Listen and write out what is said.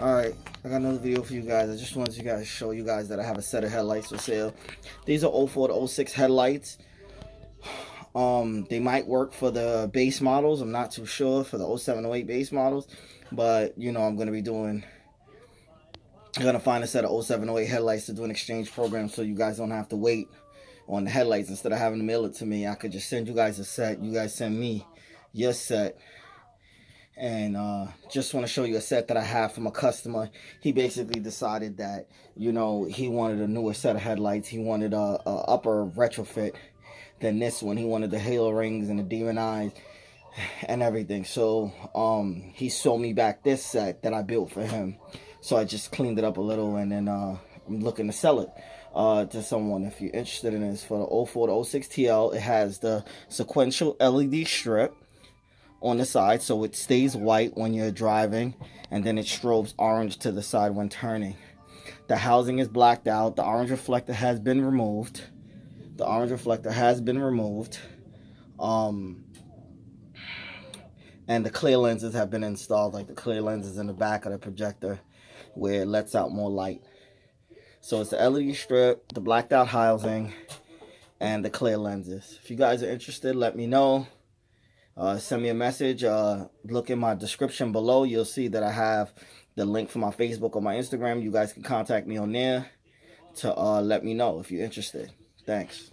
Alright, I got another video for you guys. I just wanted to show you guys that I have a set of headlights for sale. These are 04 to 06 headlights. They might work for the base models. I'm not too sure for the 07, 08 base models. But, you know, I'm going to find a set of 07, 08 headlights to do an exchange program so you guys don't have to wait on the headlights. Instead of having to mail it to me, I could just send you guys a set. You guys send me your set. And just want to show you a set that I have from a customer. He basically decided that, you know, he wanted a newer set of headlights. He wanted a upper retrofit than this one. He wanted the halo rings and the demon eyes and everything. So he sold me back this set that I built for him. So I just cleaned it up a little, and then I'm looking to sell it to someone if you're interested in this. For the 04 to 06 TL, it has the sequential LED strip on the side, so it stays white when you're driving, and then it strobes orange to the side when turning. The housing is blacked out. The orange reflector has been removed. And the clear lenses have been installed, like the clear lenses in the back of the projector where it lets out more light. So it's the LED strip, the blacked out housing, and the clear lenses. If you guys are interested, let me know. Send me a message. Look in my description below. You'll see that I have the link for my Facebook or my Instagram. You guys can contact me on there to let me know if you're interested. Thanks.